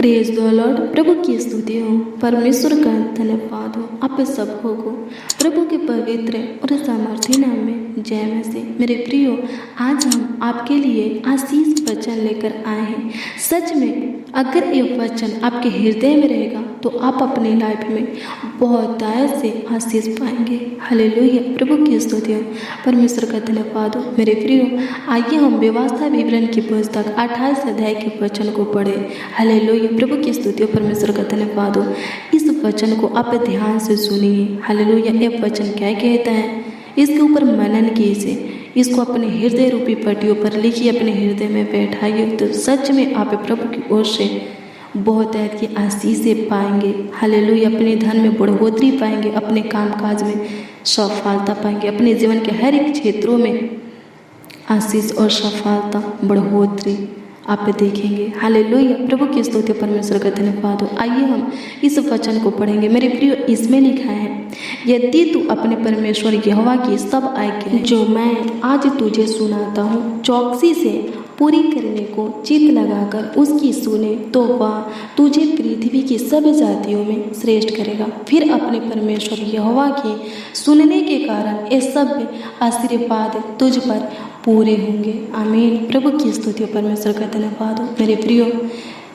Praise the Lord. प्रभु की स्तुति हो, परमेश्वर का धन्यवाद हो आप सबको को प्रभु के पवित्र और सामर्थ्य नाम में जय मसीह। मेरे प्रियो, आज हम आपके लिए आशीष वचन लेकर आए हैं। सच में अगर ये वचन आपके हृदय में रहेगा तो आप अपनी लाइफ में बहुत दायत से आशीष पाएंगे। हालेलुया, प्रभु की स्तुति हो, परमेश्वर का धन्यवाद हो। मेरे प्रियो, आइए हम व्यवस्था विवरण की पुस्तक 28 अध्याय के वचन को पढ़े। हालेलुया, प्रभु की स्तुति हो, परमेश्वर का धन्यवाद हो। इस वचन को आप ध्यान से सुनिए। हालेलुया, ये वचन क्या कहता है, इसके ऊपर मनन कीजिए, इसको अपने हृदय रूपी पट्टियों पर लिखिए, अपने हृदय में बैठाइए, तो सच में आप प्रभु की ओर से बहुत ऐत की आशीषें पाएंगे। हालेलुया, अपने धन में बढ़ोतरी पाएंगे, अपने कामकाज में सफलता पाएंगे, अपने जीवन के हर एक क्षेत्रों में आशीष और सफलता बढ़ोतरी आप देखेंगे। हालेलुया, प्रभु की स्तुति, परमेश्वर का धन्यवाद हो। आइए हम इस वचन को पढ़ेंगे। मेरे प्रियो, इसमें लिखा है, यदि तू अपने परमेश्वर यहोवा की सब आज्ञा जो मैं आज तुझे सुनाता हूँ चौकसी से पूरी करने को चित लगाकर उसकी सुने, तो वह तुझे पृथ्वी की सब जातियों में श्रेष्ठ करेगा। फिर अपने परमेश्वर यहोवा के सुनने के कारण ये सब आशीर्वाद तुझ पर पूरे होंगे। आमीन। प्रभु की स्तुति, परमेश्वर का धन्यवाद हो। मेरे प्रियो,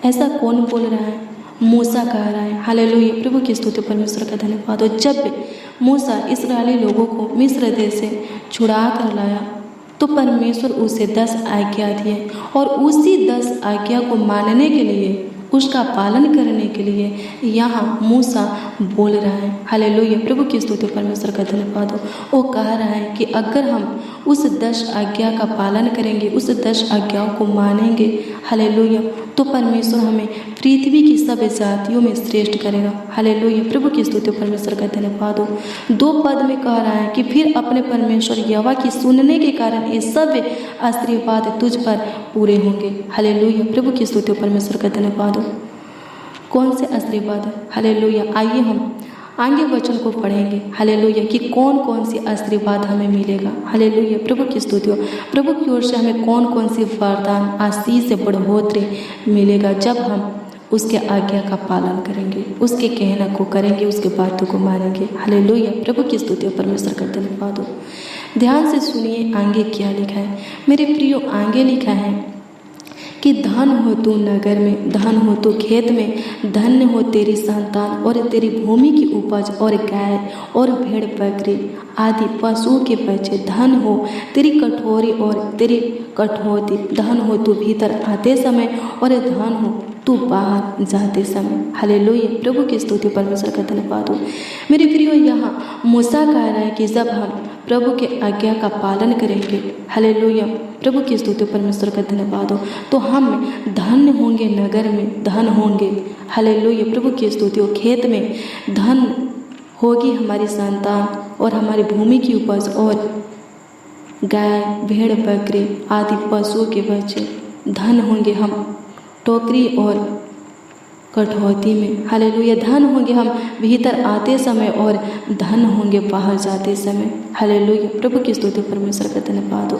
ऐसा कौन बोल रहा है? मूसा कह रहा है। हालेलुया, प्रभु की स्तुति, परमेश्वर का धन्यवाद हो। जब मूसा इस्राएली लोगों को मिस्र देश से छुड़ा कर लाया तो परमेश्वर उसे 10 आज्ञा दिए, और उसी 10 आज्ञा को मानने के लिए, उसका पालन करने के लिए यहाँ मूसा बोल रहा है। हालेलुया, प्रभु की स्तुति, परमेश्वर का धन्यवाद हो। वो कह रहा है कि अगर हम उस 10 आज्ञा का पालन करेंगे, उस 10 आज्ञाओं को मानेंगे, हालेलुया, तो परमेश्वर हमें पृथ्वी की सब जातियों में श्रेष्ठ करेगा। हालेलुया, प्रभु की स्तुति, परमेश्वर का धन्यवाद हो। 2 पद में कह रहा है कि फिर अपने परमेश्वर यहोवा की सुनने के कारण ये सब आशीर्वाद तुझ पर पूरे होंगे। हालेलुया, प्रभु की स्तुति, परमेश्वर का धन्यवाद हो। कौन से आशीर्वाद? हालेलुया, आइए हम आगे वचन को पढ़ेंगे। हालेलुया, कि कौन कौन सी आशीर्वाद हमें मिलेगा। हालेलुया, प्रभु की स्तुति हो। प्रभु की ओर से हमें कौन कौन सी वरदान, आशीष से बढ़ोतरी मिलेगा जब हम उसके आज्ञा का पालन करेंगे, उसके कहना को करेंगे, उसके बातों को मानेंगे। हालेलुया, प्रभु की स्तुति हो, परमेश्वर का धन्यवाद हो। ध्यान से सुनिए, आगे क्या लिखा है। मेरे प्रियो, आगे लिखा है कि धन हो तू नगर में, धन हो तू खेत में, धन्य हो तेरी संतान और तेरी भूमि की उपज, और गाय और भेड़ बकरी आदि पशुओं के बच्चे, धन हो तेरी कठोरी और तेरी कठौती, धन हो तू भीतर आते समय और धन हो तू बाहर जाते समय। हालेलुया, प्रभु की स्तुति, परमेश्वर का धन्यवाद हो। मेरे प्रियो, यहाँ मूसा कह रहा है कि जब हम प्रभु के आज्ञा का पालन करेंगे, हालेलुया, प्रभु की स्तुति, परमेश्वर का धन्यवाद हो, तो हम धन्य होंगे, नगर में धन होंगे। हालेलुया, प्रभु की स्तुति हो। खेत में धन होगी हमारी संतान और हमारी भूमि की उपज, और गाय भेड़ बकरी आदि पशुओं के बच्चे धन होंगे हम टोकरी और कठौती में। हालेलुया, धन होंगे हम भीतर आते समय और धन होंगे बाहर जाते समय। हालेलुया, प्रभु की स्तुति, परमेश्वर का धन्यवाद हो।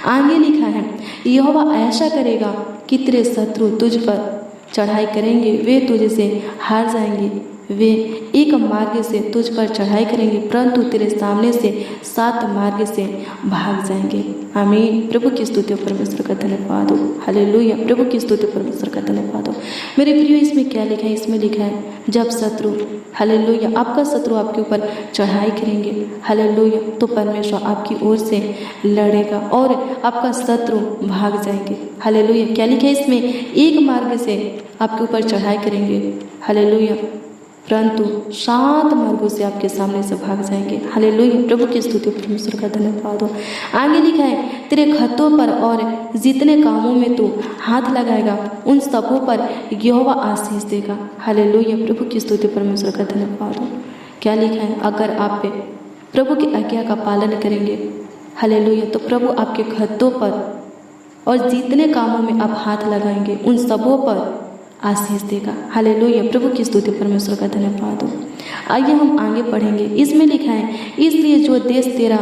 आगे लिखा है, यहोवा ऐसा करेगा कि तेरे शत्रु तुझ पर चढ़ाई करेंगे, वे तुझसे हार जाएंगे। वे एक मार्ग से तुझ पर चढ़ाई करेंगे, परंतु तेरे सामने से 7 मार्ग से भाग जाएंगे। आमीन। प्रभु की स्तुति, परमेश्वर का धन्यवाद हो। हालेलुया, प्रभु की स्तुति, परमेश्वर का धन्यवाद हो। मेरे प्रियो, इसमें क्या लिखा है? इसमें लिखा है, जब शत्रु, हालेलुया, आपका शत्रु आपके ऊपर चढ़ाई करेंगे, हालेलुया, तो परमेश्वर आपकी ओर से लड़ेगा और आपका शत्रु भाग जाएंगे। हालेलुया, क्या लिखा है इसमें? एक मार्ग से आपके ऊपर चढ़ाई करेंगे, हालेलुया, परंतु 7 मार्गों से आपके सामने से भाग जाएंगे। हालेलुया, प्रभु की स्तुति, परमेश्वर का धन्यवाद हो। आगे लिखा है, तेरे खतों पर और जितने कामों में तू हाथ लगाएगा उन सबों पर यहोवा आशीष देगा। हालेलुया, प्रभु की स्तुति, परमेश्वर का धन्यवाद हो। क्या लिखा है? अगर आप प्रभु की आज्ञा का पालन करेंगे, हालेलुया, तो प्रभु आपके खतों पर और जितने कामों में आप हाथ लगाएंगे उन सबों पर आशीष देगा। हालेलुया, प्रभु की स्तुति, परमेश्वर का धन्यवाद हो। आइए हम आगे पढ़ेंगे। इसमें लिखा है, इसलिए जो देश तेरा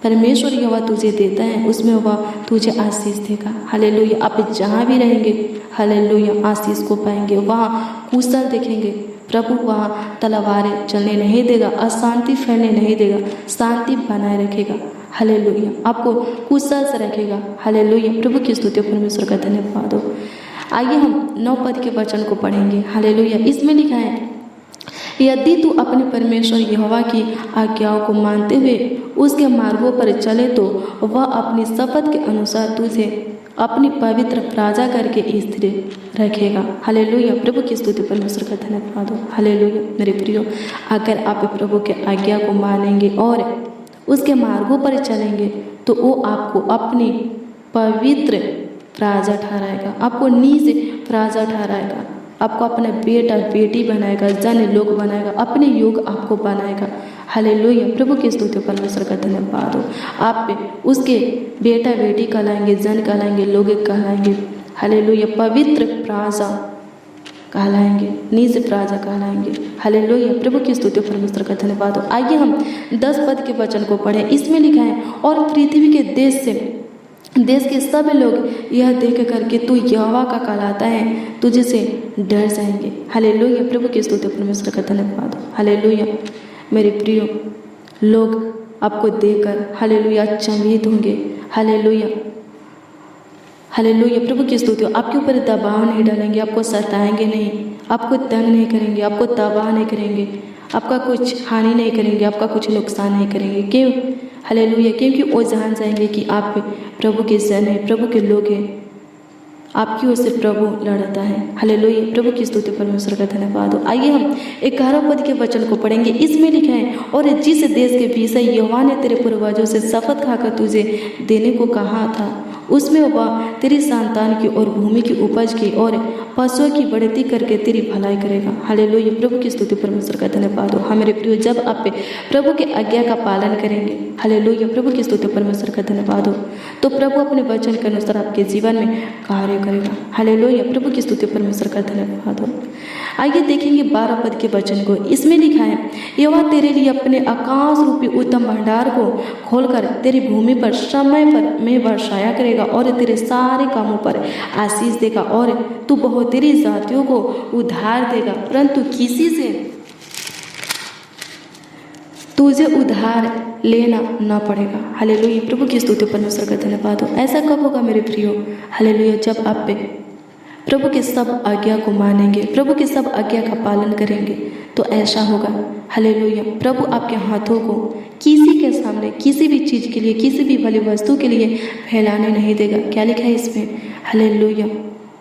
परमेश्वर यहोवा तुझे देता है उसमें वह तुझे आशीष देगा। हालेलुया। आप जहाँ भी रहेंगे हालेलुया आशीष को पाएंगे, वहाँ कुशल देखेंगे। प्रभु वहाँ तलवारें चलने नहीं देगा, अशांति फैलने नहीं देगा, शांति बनाए रखेगा। हालेलुया। आपको कुशल से रखेगा। हालेलुया। प्रभु की स्तुति परमेश्वर का धन्यवाद हो। आइए हम 9 पद के वचन को पढ़ेंगे। हालेलुया। इसमें लिखा है, यदि तू अपने परमेश्वर यहोवा की आज्ञाओं को मानते हुए उसके मार्गों पर चले तो वह अपनी शपथ के अनुसार तुझे अपनी पवित्र प्रजा करके स्थिर रखेगा। हालेलुया। प्रभु की स्तुति परमेश्वर का धन्यवाद हो। हालेलुया। मेरे प्रियो, अगर आप प्रभु के आज्ञा को मानेंगे और उसके मार्गों पर चलेंगे तो वो आपको अपनी पवित्र प्रजा ठहराएगा, आपको निज प्रजा ठहराएगा, आपको अपना बेटा बेटी बनाएगा, जन लोग बनाएगा, अपने योग आपको बनाएगा। हालेलुया। प्रभु की स्तुति परमेश्वर का धन्यवाद हो। आप उसके बेटा बेटी कहलाएंगे, जन कहलाएंगे, लोग कहलाएंगे। हालेलुया। पवित्र प्रजा कहलाएंगे, निज प्रजा कहलाएंगे। हालेलुया। प्रभु की स्तुति परमेश्वर का धन्यवाद हो। आइए हम 10 पद के वचन को पढ़ें। इसमें लिखा है, और पृथ्वी के देश के सब लोग यह देख करके तू यहोवा का कहलाता है तुझे से डर जाएंगे। हालेलुया। प्रभु की स्तुति परमेश्वर का धन्यवाद हो। हालेलुया। मेरे प्रियो, लोग आपको देखकर हालेलुया चंभित होंगे। हालेलुया। हालेलुया। प्रभु की स्तुति। आपके ऊपर दबाव नहीं डालेंगे, आपको सताएंगे नहीं, आपको तंग नहीं करेंगे, आपको तबाह नहीं करेंगे, आपका कुछ हानि नहीं करेंगे, आपका कुछ नुकसान नहीं करेंगे। क्यों? हालेलुया। क्योंकि वो जान जाएंगे कि आप प्रभु के जन हैं, प्रभु के लोग हैं, आपकी ओर से प्रभु लड़ता है। हालेलुया। प्रभु की स्तुति परमेश्वर का धन्यवाद हो। आइए हम 11 पद के वचन को पढ़ेंगे। इसमें लिखा है, और जिस देश के विषय यहोवा ने तेरे पूर्वजों से शपथ खाकर तुझे देने को कहा था उसमें वह तेरी संतान की और भूमि की उपज की और पशुओं की बढ़ती करके तेरी भलाई करेगा। हालेलुया। प्रभु की स्तुति परमेश्वर का धन्यवाद हो। हमारे प्रियो, जब आप प्रभु के आज्ञा का पालन करेंगे, हालेलुया, प्रभु की स्तुति परमेश्वर का धन्यवाद हो, तो प्रभु अपने वचन के अनुसार आपके जीवन में कार्य करेगा। हालेलुया। प्रभु की स्तुति परमेश्वर का धन्यवाद हो। आइए देखेंगे 12 पद के वचन को। इसमें लिखा है, यहोवा तेरे लिए अपने आकाश रूपी उत्तम भंडार को खोलकर तेरी भूमि पर समय पर में वर्षाया करेगा और तेरे सारे कामों पर आशीष देगा और तू बहुतेरी जातियों को उधार देगा, परंतु किसी से तुझे उधार लेना न पड़ेगा। हालेलुया। प्रभु की स्तुति परमेश्वर का धन्यवाद हो। ऐसा कब होगा मेरे प्रियो? हालेलुया। जब आप प्रभु के सब आज्ञा को मानेंगे, प्रभु के सब आज्ञा का पालन करेंगे तो ऐसा होगा। हालेलुया। प्रभु आपके हाथों को किसी के सामने किसी भी चीज़ के लिए, किसी भी भली वस्तु के लिए फैलाने नहीं देगा। क्या लिखा है इसमें? हालेलुया।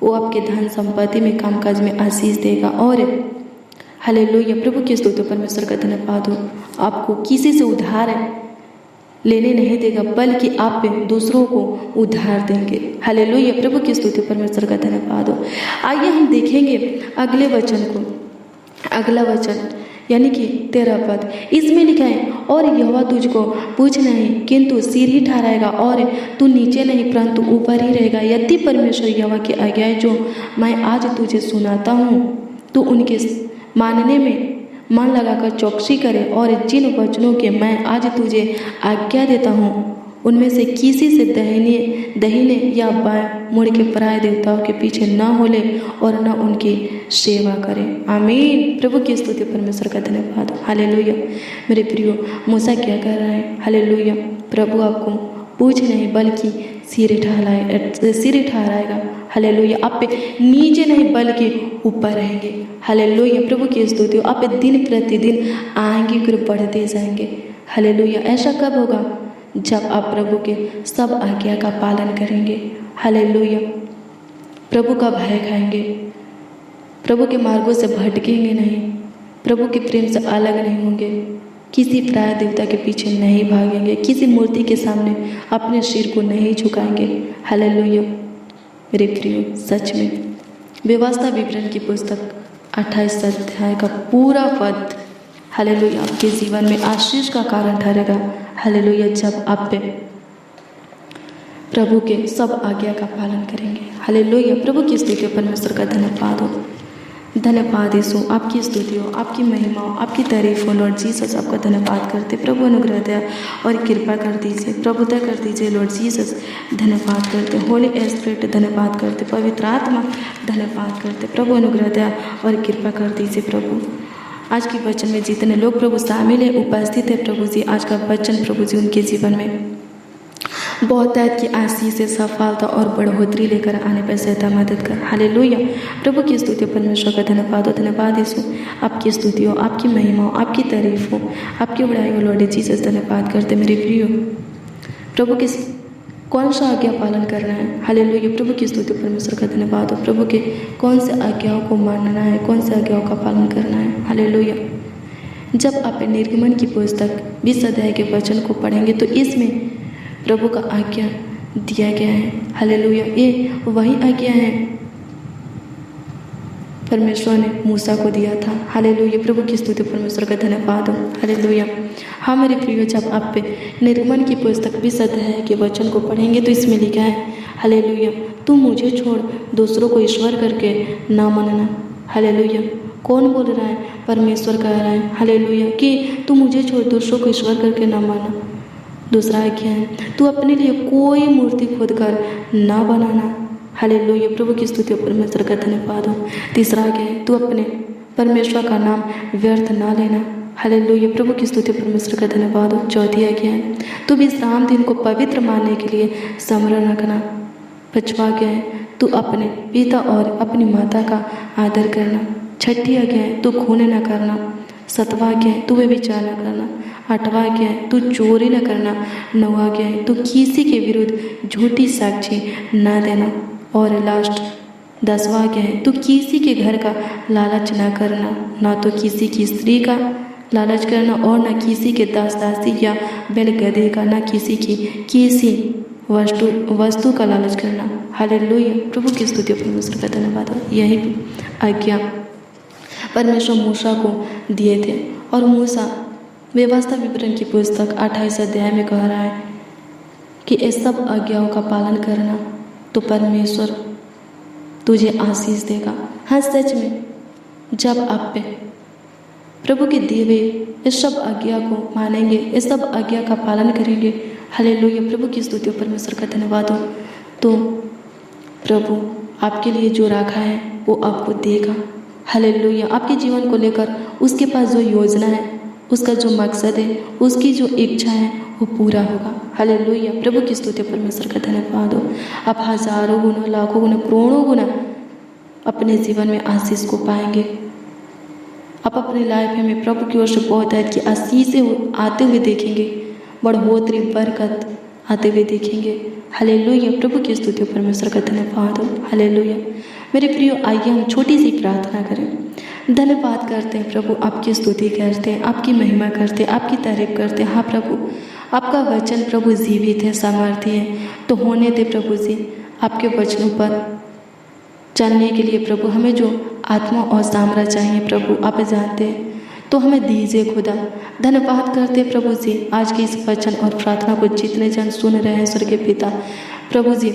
वो आपके धन संपत्ति में, कामकाज में आशीष देगा और हालेलुया। प्रभु की स्तुति परमेश्वर का धन्यवाद हो। आपको किसी से उधार लेने नहीं देगा, बल्कि आप दूसरों को उधार देंगे। हालेलुया। प्रभु की स्तुति परमेश्वर का धन्यवाद हो। आइए हम देखेंगे अगले वचन को। अगला वचन यानी कि 13 पद। इसमें लिखा है, और यहोवा तुझको पूछ नहीं किंतु सिर ही ठहराएगा और तू नीचे नहीं परंतु ऊपर ही रहेगा। यदि परमेश्वर यहोवा की आज्ञाएं जो मैं आज तुझे सुनाता हूँ तो उनके मानने में मन लगाकर चौकसी करे और जिन वचनों के मैं आज तुझे आज्ञा देता हूँ उनमें से किसी से दाहिने या बाएं मुड़ के पराये देवताओं के पीछे न होले और न उनकी सेवा करे। आमीन। प्रभु की स्तुति परमेश्वर का धन्यवाद। हालेलुया। मेरे प्रियो, मूसा क्या कर रहा है? हालेलुया। प्रभु आपको पूछ नहीं बल्कि सिर ठहराएगा। हालेलुया। आप नीचे नहीं बल्कि ऊपर रहेंगे। हालेलुया। प्रभु की स्तुति। आप दिन प्रतिदिन आएंगे फिर बढ़ते जाएंगे। हालेलुया। ऐसा कब होगा? जब आप प्रभु के सब आज्ञा का पालन करेंगे। हालेलुया। प्रभु का भय खाएंगे, प्रभु के मार्गों से भटकेंगे नहीं, प्रभु के प्रेम से अलग नहीं होंगे, किसी पराये देवता के पीछे नहीं भागेंगे, किसी मूर्ति के सामने अपने सिर को नहीं झुकाएंगे। हालेलुया। मेरे प्रियो, सच में व्यवस्था विवरण की पुस्तक 28 अध्याय का पूरा पद हालेलुया आपके जीवन में आशीष का कारण ठहरेगा। हालेलुया। जब आप प्रभु के सब आज्ञा का पालन करेंगे। हालेलुया। प्रभु की स्तुति परमेश्वर का धन्यवाद हो। धन्यवाद यीशु, आपकी स्तुति हो, आपकी महिमा हो, आपकी तारीफ हो लॉर्ड जीसस। आपका धन्यवाद करते प्रभु, अनुग्रह दया और कृपा कर दीजिए, प्रभुता कर दीजिए लॉर्ड जीसस। धन्यवाद करते होली स्पिरिट, धन्यवाद करते पवित्र आत्मा, धन्यवाद करते प्रभु, अनुग्रह दया और कृपा कर दीजिए प्रभु। आज के वचन में जितने लोग प्रभु शामिल है, उपस्थित है प्रभु जी, आज का वचन प्रभु जी उनके जीवन में बहुत की आशीष से सफलता और बढ़ोतरी लेकर आने पर सहायता मदद कर। हालेलुया। प्रभु की स्तुति, परमेश्वर का धन्यवाद हो, धन्यवाद यीशु, आपकी स्तुति हो, आपकी महिमा हो, आपकी तारीफ हो, आपकी बड़ाई हो लॉर्ड जीसस। धन्यवाद करते मेरे प्रियो। प्रभु के कौन सा आज्ञा पालन करना है। हालेलुया। प्रभु की स्तुति, परमेश्वर का धन्यवाद हो। प्रभु के कौन से आज्ञाओं को मानना है, कौन से आज्ञाओं का पालन करना है। हालेलुया। जब आप निर्गमन की पुस्तक 20 अध्याय के वचन को पढ़ेंगे तो इसमें प्रभु का आज्ञा दिया गया है। हालेलुया। ये वही आज्ञा है परमेश्वर ने मूसा को दिया था। हालेलुया। प्रभु की स्तुति, परमेश्वर का धन्यवाद हो। हालेलुया। हाँ मेरे प्रियो, जब आप पे निर्गमन की पुस्तक 20 अध्याय के वचन को पढ़ेंगे तो इसमें लिखा है, हालेलुया, तू मुझे छोड़ दूसरों को ईश्वर करके ना मानना। हालेलुया। कौन बोल रहा है? परमेश्वर कह रहा है हालेलुया कि तू मुझे छोड़ दूसरों को ईश्वर करके ना माना। दूसरा आज्ञा है, तू अपने लिए कोई मूर्ति खोद कर ना बनाना। हालेलुया। प्रभु की स्तुति, परमेश्वर का धन्यवाद हो। तीसरा आज्ञा है, तू अपने परमेश्वर का नाम व्यर्थ ना लेना। हालेलुया। प्रभु की स्तुति, परमेश्वर का धन्यवाद हो। चौथी आज्ञा है, तू विश्राम दिन को पवित्र मानने के लिए स्मरण रखना। पांचवा आज्ञा है, तू अपने पिता और अपनी माता का आदर करना। छठी आज्ञा है, तू खून न करना। सातवां आज्ञा है, तू व्यभिचार न करना। आठवां आज्ञा है, तू चोरी न करना। नौवां आज्ञा है, तू किसी के विरुद्ध झूठी साक्षी न देना। और लास्ट 10वां आज्ञा है, तू किसी के घर का लालच न करना, ना तो किसी की स्त्री का लालच करना और न किसी के दास दासी या बैल गधे का, ना किसी वस्तु का लालच करना। हालेलुया। प्रभु की स्तुति, परमेश्वर का धन्यवाद हो। यही आज्ञा परमेश्वर मूसा को दिए थे और मूसा व्यवस्था विवरण की पुस्तक 28 अध्याय में कह रहा है कि इस सब आज्ञाओं का पालन करना तो परमेश्वर तुझे आशीष देगा। हाँ सच में, जब आप पे प्रभु के दिए हुए इस सब आज्ञा को मानेंगे, इस सब आज्ञा का पालन करेंगे, हालेलुया, प्रभु की स्तुति, परमेश्वर का धन्यवाद हो, तो प्रभु आपके लिए जो रखा है वो आपको देगा। हालेलुया। आपके जीवन को लेकर उसके पास जो योजना है, उसका जो मकसद है, उसकी जो इच्छा है वो पूरा होगा। हालेलुया। प्रभु की स्तुति, परमेश्वर का धन्यवाद हो। आप हजारों गुना, लाखों गुना, करोड़ों गुना अपने जीवन में आशीष को पाएंगे। आप अपनी लाइफ में प्रभु की ओर से बहुत है कि आशीष आते हुए देखेंगे, बढ़ोतरी बरकत आते हुए देखेंगे। हालेलुया। प्रभु की स्तुति, परमेश्वर का धन्यवाद हो। हालेलुया। मेरे प्रियो, आइए हम छोटी सी प्रार्थना करें। धन्यवाद करते हैं प्रभु, आपकी स्तुति करते हैं, आपकी महिमा करते हैं, आपकी तारीफ करते हैं। हाँ प्रभु, आपका वचन प्रभु जीवित है, सामर्थ्य है, तो होने दे प्रभु जी। आपके वचनों पर चलने के लिए प्रभु हमें जो आत्मा और सामरा चाहिए प्रभु आप जानते हैं, तो हमें दीजिए खुदा। धन्यवाद करते हैं प्रभु जी आज के इस वचन और प्रार्थना को जितने जन सुन रहे हैं स्वर्गीय पिता प्रभु जी,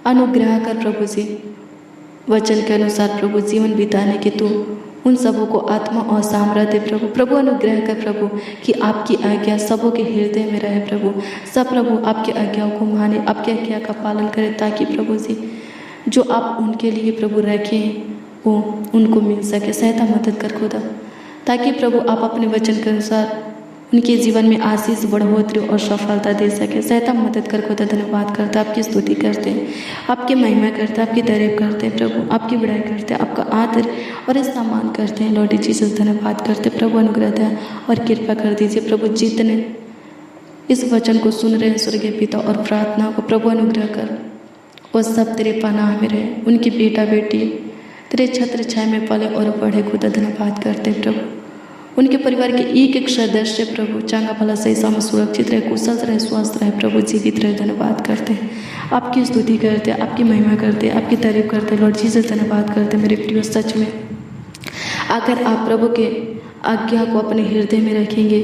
अनुग्रह कर प्रभु जी, वचन के अनुसार प्रभु जीवन बिताने के तू उन सबों को आत्मा और सामर्थ्य दे प्रभु अनुग्रह कर प्रभु कि आपकी आज्ञा सबों के हृदय में रहे प्रभु। सब प्रभु आपकी आज्ञाओं को माने, आपकी आज्ञा का पालन करें, ताकि प्रभु जी जो आप उनके लिए प्रभु रखे वो उनको मिल सके। सहायता मदद कर खुदा, ताकि प्रभु आप अपने वचन के अनुसार उनके जीवन में आशीष, बढ़ोतरी और सफलता दे सके। सहायता मदद कर खुदा। धन्यवाद करते, आपकी स्तुति करते हैं, आपकी महिमा करते हैं, आपकी तारीफ करते हैं प्रभु, आपकी बड़ाई करते हैं, आपका आदर और सम्मान करते हैं लॉर्ड जीसस। धन्यवाद करते प्रभु, अनुग्रह दया और कृपा कर दीजिए प्रभु। जितने इस वचन को सुन रहे हैं स्वर्गीय पिता और प्रार्थना को प्रभु अनुग्रह कर, वो सब तेरे पनाह में रहे, उनकी बेटा बेटी तेरे छत्र छाया में पले और बढ़े खुदा। धन्यवाद करते प्रभु, उनके परिवार के एक एक सदस्य प्रभु चंगा भला सही समय सुरक्षित रहे, कुशल रहे, स्वस्थ रहे प्रभु, जीवित रहे। धन्यवाद करते हैं, आपकी स्तुति करते हैं, आपकी महिमा करते हैं, आपकी तारीफ करते हैं लॉर्ड जीसस। धन्यवाद करते हैं मेरे प्रिय, सच में अगर आप प्रभु के आज्ञा को अपने हृदय में रखेंगे,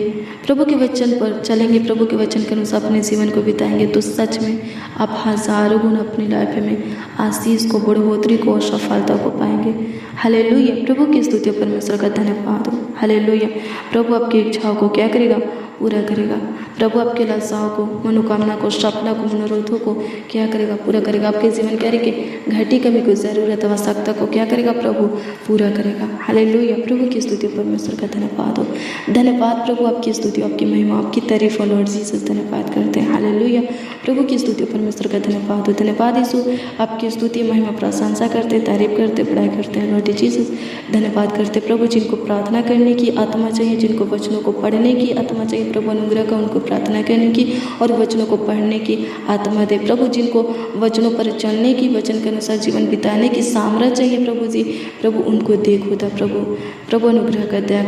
प्रभु के वचन पर चलेंगे, प्रभु के वचन के अनुसार अपने जीवन को बिताएंगे, तो सच में आप हजारों गुण अपनी लाइफ में आशीष को, बढ़ोतरी को और सफलता को पाएंगे। हालेलुया। प्रभु की स्तुति, परमेश्वर का धन्यवाद हो। हालेलुया। प्रभु आपकी इच्छाओं को क्या करेगा? पूरा करेगा। प्रभु आपके लालसाओं को, मनोकामना को, सपना को, मनोरथों को क्या करेगा? पूरा करेगा। आपके जीवन कार्य के घटी कमी को, जरूरत, आवश्यकता को क्या करेगा? प्रभु पूरा करेगा। हालेलुया। प्रभु की स्तुति, परमेश्वर का धन्यवाद हो। धन्यवाद प्रभु, आपकी स्तुति, आपकी महिमा, आपकी तारीफ हो लॉर्ड जीसस। धन्यवाद करते हैं। हालेलुया। प्रभु की स्तुति, परमेश्वर का धन्यवाद हो। धन्यवाद यीशु, आपकी स्तुति, महिमा, प्रशंसा करते, तारीफ करते, बड़ाई करते हैं लॉर्ड जीसस। धन्यवाद करते प्रभु, जिनको प्रार्थना करने की आत्मा चाहिए, जिनको वचनों को पढ़ने की आत्मा चाहिए, प्रभु अनुग्रह का उनको प्रार्थना करने की और वचनों को पढ़ने की आत्मा दे। प्रभु जिनको वचनों पर चलने की, वचन के अनुसार जीवन बिताने की सामर्थ्य चाहिए प्रभु जी, प्रभु उनको दे खुदा। प्रभु अनुग्रह कर, दया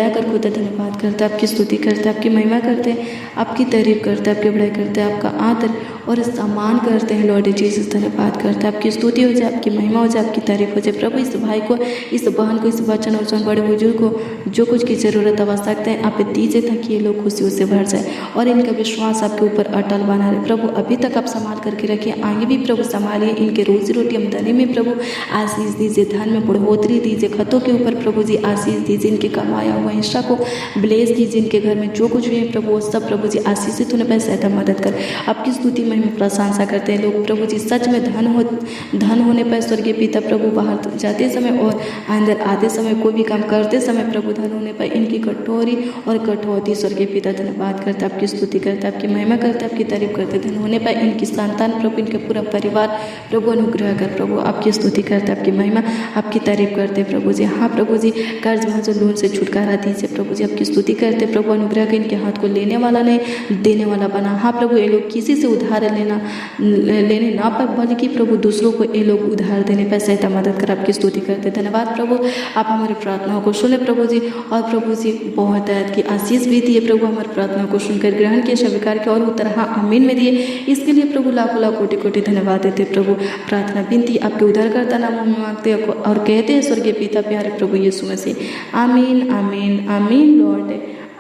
कर खुदा। धन्यवाद करते, आपकी स्तुति करते, आपकी महिमा करते, आपकी तारीफ करते, आपकी बड़ाई करते, आपका आदर और सम्मान करते हैं लॉर्ड जीसस। धन्यवाद करते, आपकी स्तुति हो जाए, आपकी महिमा हो जाए, आपकी तारीफ हो जाए। प्रभु इस भाई को, इस बहन को, इस वचन और बड़े बुजुर्ग को जो कुछ की जरूरत, आवश्यकता है आप दीजिए, ताकि ये लोग खुशियों से भर जाए और इनका विश्वास आपके ऊपर अटल बना रहे। प्रभु अभी तक आप संभाल करके रखिए, आगे भी प्रभु संभालिए। इनके रोजी रोटी आमदनी में प्रभु आशीष दीजिए, धन में बढ़ोतरी दीजिए, खतों के ऊपर प्रभु जी आशीष दीजिए, इनके कमाया हुआ हिस्सा को ब्लेस कीजिए। इनके घर में जो कुछ भी है प्रभु, वो सब प्रभु जी आशीषित होने पर सहायता मदद कर। आपकी स्तुति में प्रशंसा करते हैं लोग प्रभु जी। सच में धन होने पर स्वर्गीय पिता प्रभु, बाहर जाते समय और अंदर आते समय, कोई भी काम करते समय प्रभु, धन होने पर इनकी कटोरी और कटौती स्वर्गीय पिता। धन्यवाद करते, आपकी स्तुति करते, आपकी महिमा करते, आपकी तारीफ करते। धन होने पर इनकी संतान प्रभु, इनके पूरा परिवार प्रभु अनुग्रह कर। प्रभु आपकी स्तुति करते, आपकी महिमा, आपकी तारीफ करते प्रभु जी। हाँ प्रभु जी, कर्ज जो लोन से छुटकारा दीजिए प्रभु जी। आपकी स्तुति करते प्रभु, अनुग्रह के इनके हाथ को लेने वाला नहीं, देने वाला बना। हाँ प्रभु, ये लोग किसी से उधार लेने ना पर, बल्कि प्रभु दूसरों को ये लोग उधार देने पर सहायता मदद कर। आपकी स्तुति करते। धन्यवाद प्रभु, आप हमारी प्रार्थनाओं को सुने प्रभु जी, और प्रभु जी बहुत की आशीष भी दिए प्रभु। हमारी प्रार्थनाओं को सुनकर ग्रहण किए, स्वीकार किया और उत्तर हाँ आमीन में दिए। इसके लिए प्रभु लाखों लाख कोटि कोटि धन्यवाद देते प्रभु। प्रार्थना विनती आपके उद्धारकर्ता नाम में मांगते हैं और कहते हैं स्वर्गीय पिता प्यारे प्रभु यीशु मसीह। आमीन आमीन आमीन लॉर्ड,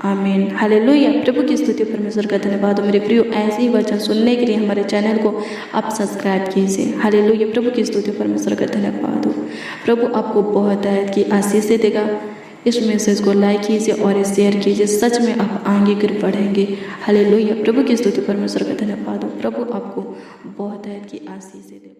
आमीन। हालेलुया। प्रभु की स्तुति, परमेश्वर का धन्यवाद हो। मेरे प्रियो, ऐसे ही वचन सुनने के लिए हमारे चैनल को आप सब्सक्राइब कीजिए। हालेलुया। प्रभु की स्तुति, परमेश्वर का धन्यवाद हो। प्रभु आपको बहुत की आशीष देगा। इस मैसेज को लाइक कीजिए और शेयर कीजिए। सच में आप आगे गिर बढ़ेंगे। हालेलुया। प्रभु की स्तुति, परमेश्वर का धन्यवाद हो। प्रभु आपको बहुत की आशीष दे।